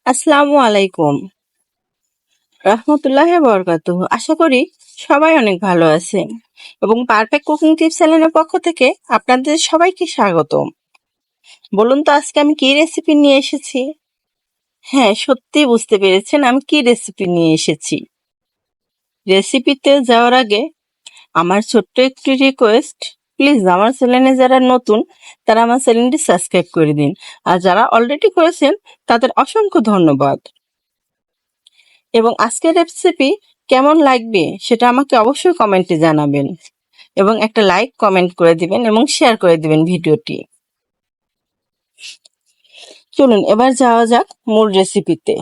আসসালামু আলাইকুম রহমতুল্লাহ বরকাতুহু। আশা করি সবাই অনেক ভালো আছেন এবং পারফেক্ট কুকিং টিপস চ্যানেলের পক্ষ থেকে আপনাদের সবাইকে স্বাগতম। বলুন তো আজকে আমি কি রেসিপি নিয়ে এসেছি? হ্যাঁ, সত্যি বুঝতে পেরেছেন আমি কি রেসিপি নিয়ে এসেছি। রেসিপিতে যাওয়ার আগে আমার ছোট্ট একটি রিকোয়েস্ট, প্লিজ আমার চ্যানেলে যারা নতুন তারা আমার চ্যানেলটি সাবস্ক্রাইব করে দিন, আর যারা অলরেডি করেছেন তাদের অসংখ্য ধন্যবাদ। এবং আজকের রেসিপি কেমন লাগবে সেটা আমাকে অবশ্যই কমেন্টে জানাবেন এবং একটা লাইক কমেন্ট করে দিবেন এবং শেয়ার করে দিবেন ভিডিওটি। চলুন এবার যাওয়া যাক মূল রেসিপিতে।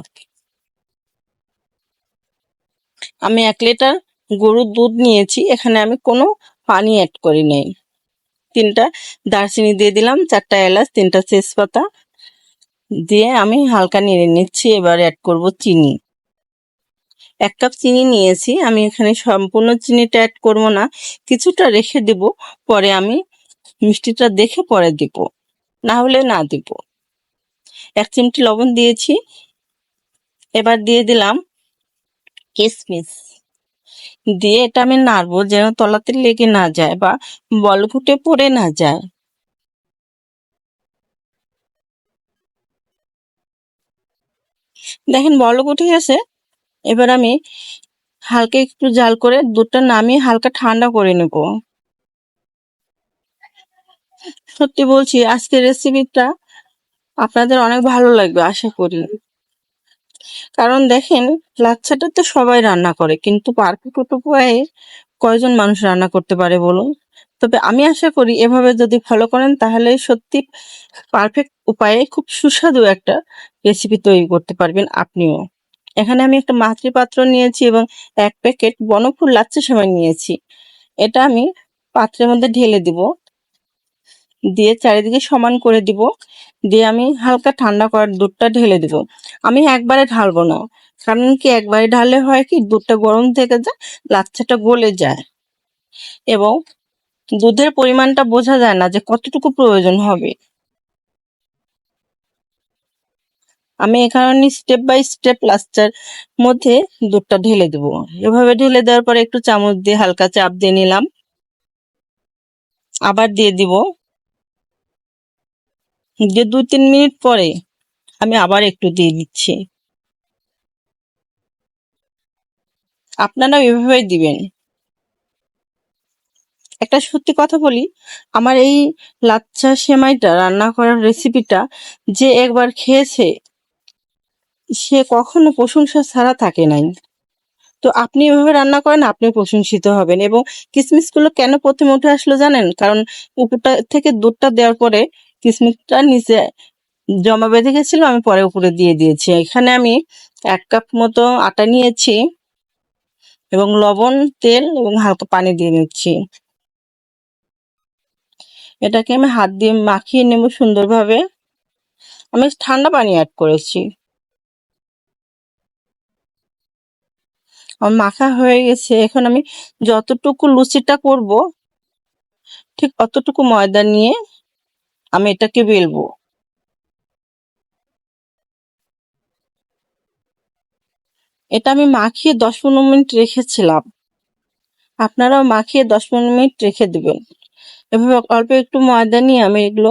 আমি 1 লিটার গরুর দুধ নিয়েছি, এখানে আমি কোনো পানি অ্যাড করি নাই। 3টা দারচিনি দিয়ে দিলাম, 4টা এলাচ, 3টা তেজপাতা দিয়ে আমি হালকা নেড়ে নিচ্ছি। এবার অ্যাড করব চিনি। 1 কাপ চিনি নিয়েছি, আমি এখানে সম্পূর্ণ চিনিটা অ্যাড করব না, কিছুটা রেখে দেব, পরে আমি মিষ্টিটা দেখে পরে দিব, না হলে না দিব। 1 চিমটি লবণ দিয়েছি। এবার দিয়ে দিলাম কিশমিশ, দিয়ে এটা আমি নাড়বো যেন তলাতে লেগে না যায় বা বলগুটে পড়ে না যায়। দেখেন বলক উঠে গেছে। এবার আমি হালকা একটু জাল করে দুধটা নামিয়ে হালকা ঠান্ডা করে নেব। সত্যি বলছি আজকের রেসিপিটা আপনাদের অনেক ভালো লাগবে আশা করি। কারণ দেখেন লাচ্ছাটা তো সবাই রান্না করে, কিন্তু পারফেক্ট উপায়ে কয়জন মানুষ রান্না করতে পারে বলুন? তবে আমি আশা করি এভাবে যদি ফলো করেন তাহলে সত্যি পারফেক্ট উপায়ে খুব সুস্বাদু একটা রেসিপি তৈরি করতে পারবেন আপনিও। এখানে আমি একটা মাতৃ পাত্র নিয়েছি এবং 1 প্যাকেট বনফুল লাচ্ছা সেমাই নিয়েছি। এটা আমি পাত্রের মধ্যে ঢেলে দিব, দিয়ে চারিদিকে সমান করে দিব, দিয়ে আমি হালকা ঠান্ডা করার দুধটা ঢেলে দিব। আমি একবারে ঢালবো না, কারণ কি একবারে ঢাললে হয় কি দুধটা গরম থেকে যায়, লাচ্ছাটা গলে যায় এবং দুধের পরিমাণটা বোঝা যায় না যে কতটুকু প্রয়োজন হবে। আমি এই কারণে স্টেপ বাই স্টেপ লাচ্ছার মধ্যে দুধটা ঢেলে দেবো। এভাবে ঢেলে দেওয়ার পরে একটু চামচ দিয়ে হালকা চাপ দিয়ে নিলাম, আবার দিয়ে দিব, দিয়ে 2-3 মিনিট পরে আমি আবার একটু দিয়ে দিচ্ছি। আপনারাও এভাবেই দিবেন। একটা সত্যি কথা বলি, আমার এই লাচ্ছা সেমাইটা রান্না করার রেসিপিটা যে একবার খেয়েছে সে কখনো প্রশংসা ছাড়া থাকে নাই। তো আপনি এভাবে রান্না করেন, আপনি প্রশংসিত হবেন। এবং কিসমিসগুলো কেন প্রথমে উঠে আসলো জানেন? কারণ উপরটা থেকে দুধটা দেওয়ার পরে কিসমিসটা নিচে জমা বেঁধে গেছিল, আমি পরে উপরে দিয়ে দিয়েছি। এখানে আমি 1 কাপ মতো আটা নিয়েছি এবং লবণ, তেল এবং হালকা পানি দিয়ে নিচ্ছি। এটাকে আমি হাত দিয়ে মাখিয়ে নেব সুন্দরভাবে। আমি ঠান্ডা পানি অ্যাড করেছি। আমার মাখা হয়ে গেছে। এখন আমি যতটুকু লুচিটা করব ঠিক অতটুকু ময়দা নিয়ে আমি এটাকে বেলবো। এটা আমি মাখিয়ে 10-15 মিনিট রেখেছিলাম। আপনারাও মাখিয়ে 10-15 মিনিট রেখে দিবেন। এভাবে অল্প একটু ময়দা নিয়ে আমি এগুলো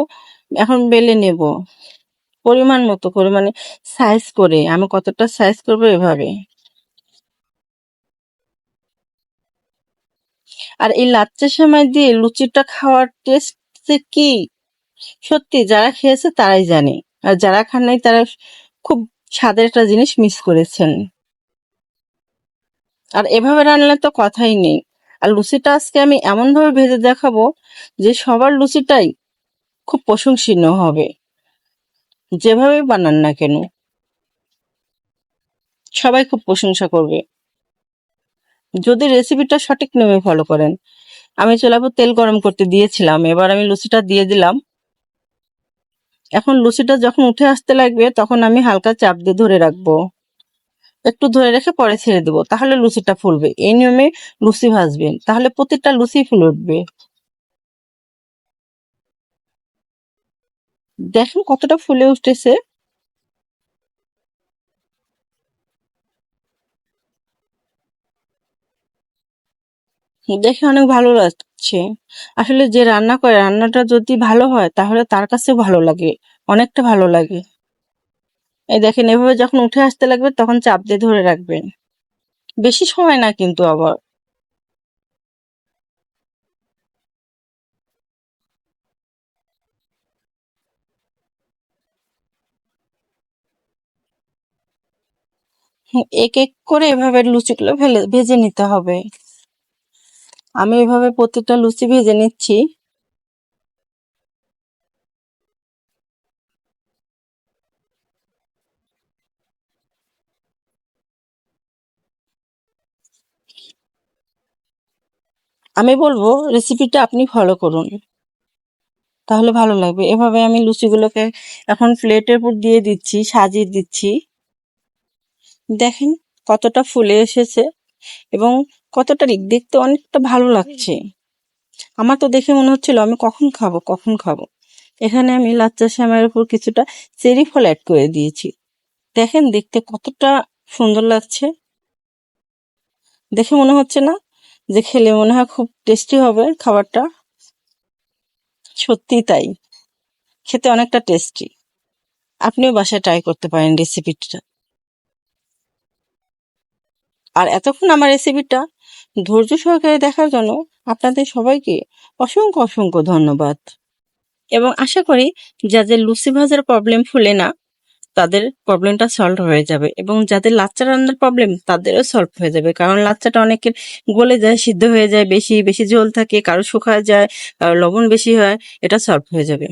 এখন বেলে নেব পরিমাণ মতো করে, মানে সাইজ করে। আমি কতটা সাইজ করবো এভাবে। আর এই লাচ্ছা সেমাই দিয়ে লুচিটা খাওয়ার টেস্ট যে কি, সত্যি যারা খেয়েছে তারাই জানে, আর যারা খান নাই তারা খুব স্বাদের একটা জিনিস মিস করেছেন। আর এভাবে রান্নার তো কথাই নেই। আর লুচিটা আজকে আমি এমন ভাবে ভেজে দেখাবো যে সবার লুচিটাই খুব প্রশংসনীয় হবে। যেভাবেই বানান না কেন সবাই খুব প্রশংসা করবে যদি রেসিপিটা সঠিক নিয়মে ফলো করেন। আমি চুলায় তেল গরম করতে দিয়েছিলাম, এবার আমি লুচিটা দিয়ে দিলাম। এখন লুচিটা যখন উঠে আসতে লাগবে তখন আমি হালকা চাপ দিয়ে ধরে রাখবো, একটু ধরে রেখে পরে ছেড়ে দেবো, তাহলে লুচিটা ফুলবে। এই নিয়মে লুচি ভাজবেন, তাহলে প্রতিটা লুচি ফুলে উঠবে। দেখেন কতটা ফুলে উঠেছে। দেখে অনেক ভালো লাগছে। আসলে যে রান্না করে রান্নাটা যদি ভালো হয় তাহলে তার কাছেও ভালো লাগে, অনেকটা ভালো লাগে। এই দেখেন এভাবে যখন উঠে আসতে লাগবে তখন চাপ দিয়ে ধরে রাখবেন। বেশি সময় না কিন্তু আবার। এক এক করে এভাবে লুচিগুলো ভেজে নিতে হবে। আমি এভাবে প্রত্যেকটা লুচি ভেজে নিচ্ছি। আমি বলবো রেসিপিটা আপনি ফলো করুন, তাহলে ভালো লাগবে। এভাবে আমি লুচিগুলোকে এখন প্লেটের উপর দিয়ে দিচ্ছি, সাজিয়ে দিচ্ছি। দেখেন কতটা ফুলে এসেছে এবং কতটা দেখতে অনেকটা ভালো লাগছে। আমার তো দেখে মনে হচ্ছিল আমি কখন খাবো কখন খাবো। এখানে আমি লাচ্চা সেমাইয়ের উপর কিছুটা চেরি ফল অ্যাড করে দিয়েছি। দেখেন দেখতে কতটা সুন্দর লাগছে। দেখে মনে হচ্ছে না যে খেলে মনে হয় খুব টেস্টি হবে খাবারটা? সত্যিই তাই, খেতে অনেকটা টেস্টি। আপনিও বাসায় ট্রাই করতে পারেন রেসিপিটা। আর এতক্ষণ আমার রেসিপিটা ধৈর্য সহকারে দেখার জন্য আপনাদের সবাইকে অসংখ্য অসংখ্য ধন্যবাদ। এবং আশা করি যাদের লুচি ভাজার প্রবলেম ফুলে না তাদের প্রবলেমটা সলভ হয়ে যাবে, এবং যাদের লাচ্চা রান্নার প্রবলেম তাদেরও সলভ হয়ে যাবে। কারণ লাচ্চাটা অনেকের গলে যায়, সিদ্ধ হয়ে যায়, বেশি বেশি ঝোল থাকে, কারো শুকায় যায়, কারো লবণ বেশি হয়, এটা সলভ হয়ে যাবে।